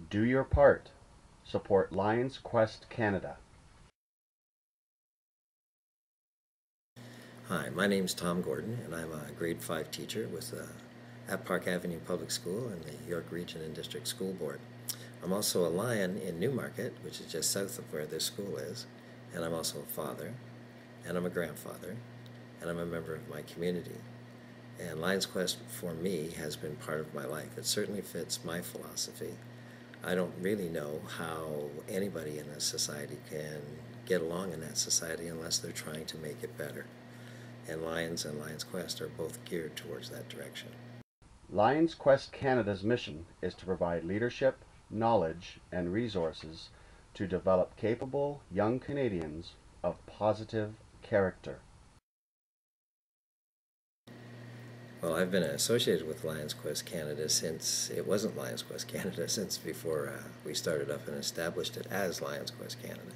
Do your part. Support Lions Quest Canada. Hi, my name's Tom Gordon, and I'm a grade 5 teacher with at Park Avenue Public School and the York Region and District School Board. I'm also a Lion in Newmarket, which is just south of where this school is, and I'm also a father, and I'm a grandfather, and I'm a member of my community. And Lions Quest for me has been part of my life. It certainly fits my philosophy. I don't really know how anybody in a society can get along in that society unless they're trying to make it better. And Lions Quest are both geared towards that direction. Lions Quest Canada's mission is to provide leadership, knowledge, and resources to develop capable young Canadians of positive character. Well, I've been associated with Lions Quest Canada since it wasn't Lions Quest Canada, since before we started up and established it as Lions Quest Canada.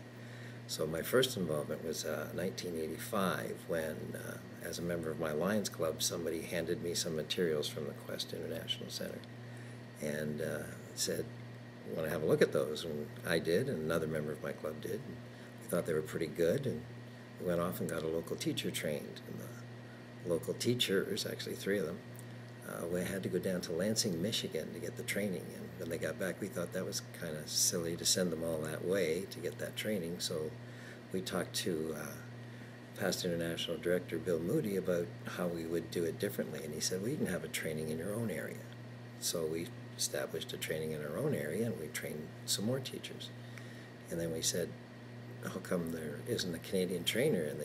So my first involvement was 1985 when, as a member of my Lions Club, somebody handed me some materials from the Quest International Center and said, "Want to have a look at those?" And I did, and another member of my club did. And we thought they were pretty good, and we went off and got a local teacher trained. And the local teachers, actually 3 of them, we had to go down to Lansing, Michigan to get the training. And when they got back, we thought that was kind of silly to send them all that way to get that training. So we talked to past international director Bill Moody about how we would do it differently. And he said, well, you can have a training in your own area. So we established a training in our own area, and we trained some more teachers. And then we said, how come there isn't a Canadian trainer? And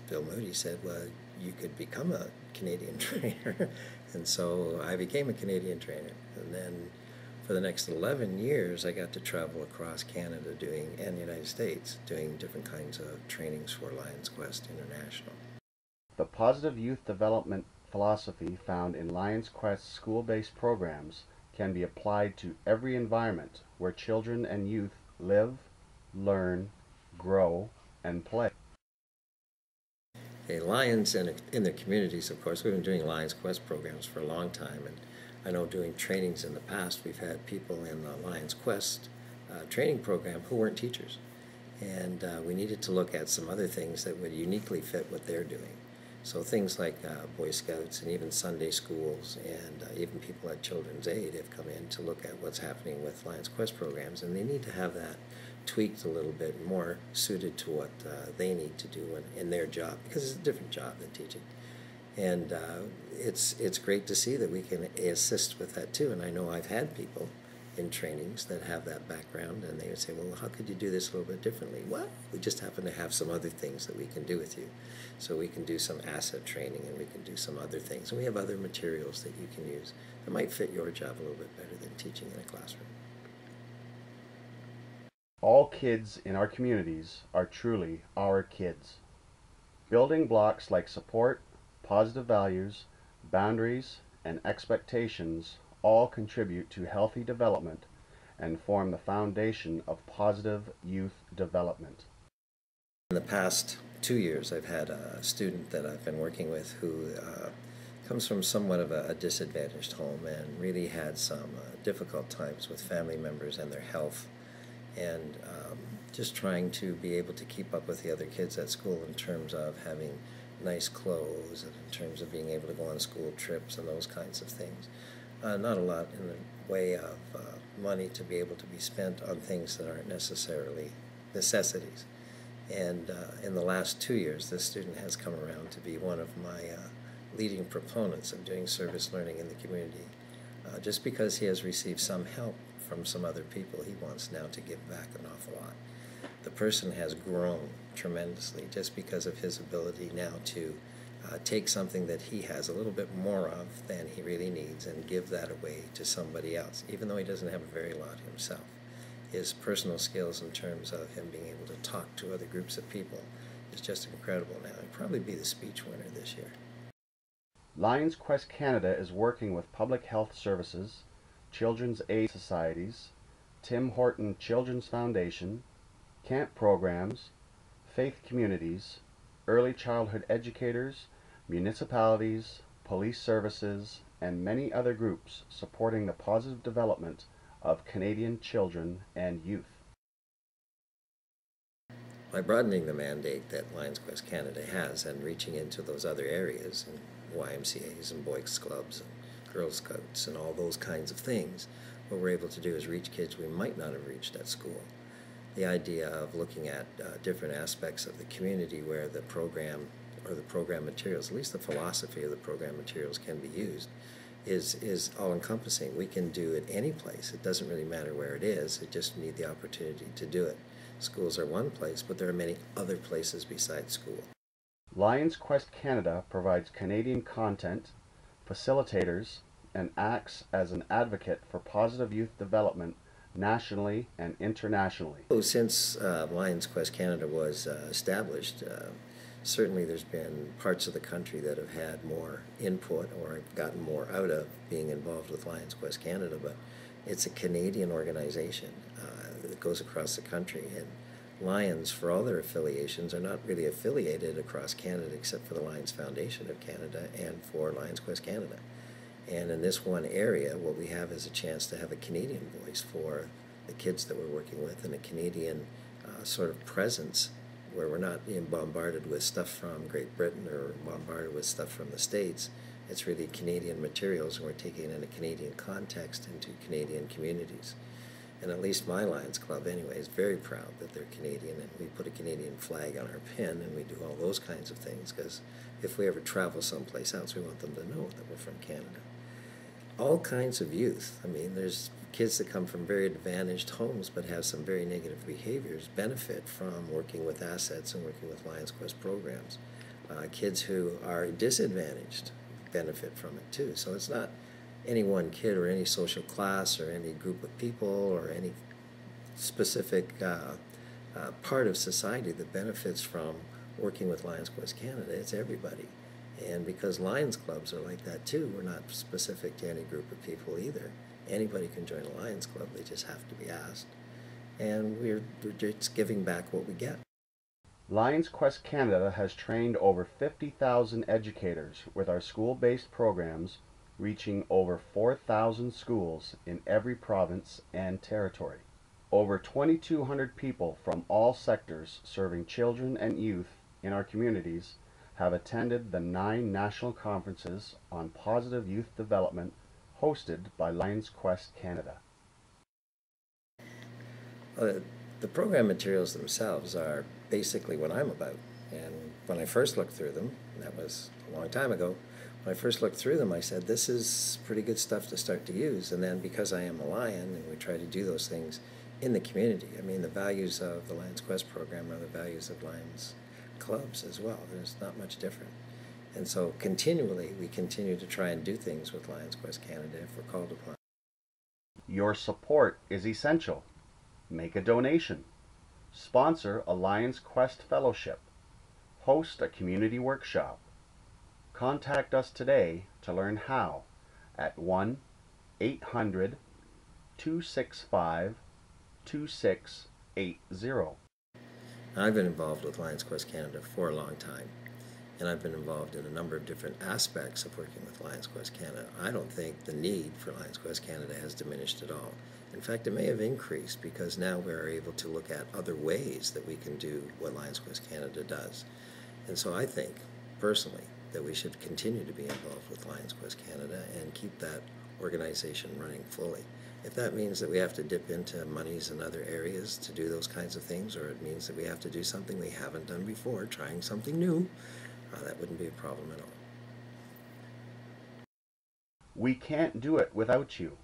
Bill Moody said, well, you could become a Canadian trainer. And so I became a Canadian trainer. And then for the next 11 years, I got to travel across Canada and the United States doing different kinds of trainings for Lions Quest International. The positive youth development philosophy found in Lions Quest school-based programs can be applied to every environment where children and youth live, learn, grow, and play. Okay, Lions in their communities, of course, we've been doing Lions Quest programs for a long time, and I know doing trainings in the past, we've had people in the Lions Quest training program who weren't teachers, and we needed to look at some other things that would uniquely fit what they're doing. So things like Boy Scouts and even Sunday schools and even people at Children's Aid have come in to look at what's happening with Lions Quest programs, and they need to have that tweaked a little bit more suited to what they need to do in their job, because it's a different job than teaching. And it's great to see that we can assist with that too. And I know I've had people in trainings that have that background, and they would say, well, how could you do this a little bit differently? Well, we just happen to have some other things that we can do with you. So we can do some asset training, and we can do some other things. And we have other materials that you can use that might fit your job a little bit better than teaching in a classroom. All kids in our communities are truly our kids. Building blocks like support, positive values, boundaries, and expectations all contribute to healthy development and form the foundation of positive youth development. In the past 2 years, I've had a student that I've been working with who comes from somewhat of a disadvantaged home and really had some difficult times with family members and their health, and just trying to be able to keep up with the other kids at school in terms of having nice clothes and in terms of being able to go on school trips and those kinds of things. Not a lot in the way of money to be able to be spent on things that aren't necessarily necessities. And in the last 2 years, this student has come around to be one of my leading proponents of doing service learning in the community. Just because he has received some help from some other people, he wants now to give back an awful lot. The person has grown tremendously just because of his ability now to take something that he has a little bit more of than he really needs and give that away to somebody else, even though he doesn't have a very lot himself. His personal skills in terms of him being able to talk to other groups of people is just incredible now. He'll probably be the speech winner this year. Lions Quest Canada is working with Public Health Services, Children's Aid Societies, Tim Horton Children's Foundation, camp programs, faith communities, early childhood educators, municipalities, police services, and many other groups supporting the positive development of Canadian children and youth. By broadening the mandate that Lions Quest Canada has and reaching into those other areas, and YMCAs and Boys Clubs and Girl Scouts and all those kinds of things, what we're able to do is reach kids we might not have reached at school. The idea of looking at different aspects of the community where the program or the program materials, at least the philosophy of the program materials, can be used is all-encompassing. We can do it any place. It doesn't really matter where it is. It just need the opportunity to do it. Schools are one place, but there are many other places besides school. Lions Quest Canada provides Canadian content, facilitators, and acts as an advocate for positive youth development nationally and internationally. Since Lions Quest Canada was established, certainly there's been parts of the country that have had more input or gotten more out of being involved with Lions Quest Canada, but it's a Canadian organization that goes across the country, and Lions, for all their affiliations, are not really affiliated across Canada except for the Lions Foundation of Canada and for Lions Quest Canada. And in this one area, what we have is a chance to have a Canadian voice for the kids that we're working with, and a Canadian sort of presence where we're not being bombarded with stuff from Great Britain or bombarded with stuff from the States. It's really Canadian materials, and we're taking it in a Canadian context into Canadian communities. And at least my Lions Club, anyway, is very proud that they're Canadian, and we put a Canadian flag on our pin, and we do all those kinds of things, because if we ever travel someplace else, we want them to know that we're from Canada. All kinds of youth. I mean, there's kids that come from very advantaged homes but have some very negative behaviors benefit from working with assets and working with Lions Quest programs. Kids who are disadvantaged benefit from it too. So it's not any one kid or any social class or any group of people or any specific part of society that benefits from working with Lions Quest Canada. It's everybody. And because Lions Clubs are like that too, we're not specific to any group of people either. Anybody can join a Lions Club, they just have to be asked. And we're just giving back what we get. Lions Quest Canada has trained over 50,000 educators with our school-based programs, reaching over 4,000 schools in every province and territory. Over 2,200 people from all sectors serving children and youth in our communities have attended the 9 national conferences on positive youth development hosted by Lions Quest Canada. The program materials themselves are basically what I'm about. And when I first looked through them, and that was a long time ago, when I first looked through them, I said, this is pretty good stuff to start to use. And then because I am a Lion, and we try to do those things in the community, I mean, the values of the Lions Quest program are the values of Lions Clubs as well. There's not much different. And so continually, we continue to try and do things with Lions Quest Canada if we're called upon. Your support is essential. Make a donation. Sponsor a Lions Quest Fellowship. Host a community workshop. Contact us today to learn how at 1-800-265-2680. I've been involved with Lions Quest Canada for a long time, and I've been involved in a number of different aspects of working with Lions Quest Canada. I don't think the need for Lions Quest Canada has diminished at all. In fact, it may have increased because now we're able to look at other ways that we can do what Lions Quest Canada does. And so I think, personally, that we should continue to be involved with Lions Quest Canada and keep that organization running fully. If that means that we have to dip into monies in other areas to do those kinds of things, or it means that we have to do something we haven't done before, trying something new, that wouldn't be a problem at all. We can't do it without you.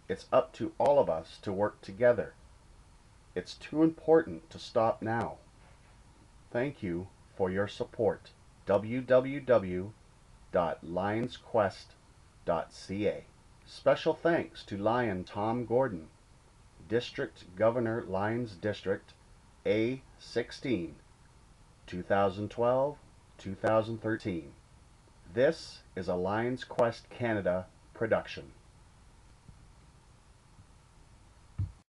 It's up to all of us to work together. It's too important to stop now. Thank you for your support. www.lionsquest.ca. Special thanks to Lion Tom Gordon, District Governor, Lions District A16, 2012-2013. This is a Lions Quest Canada production.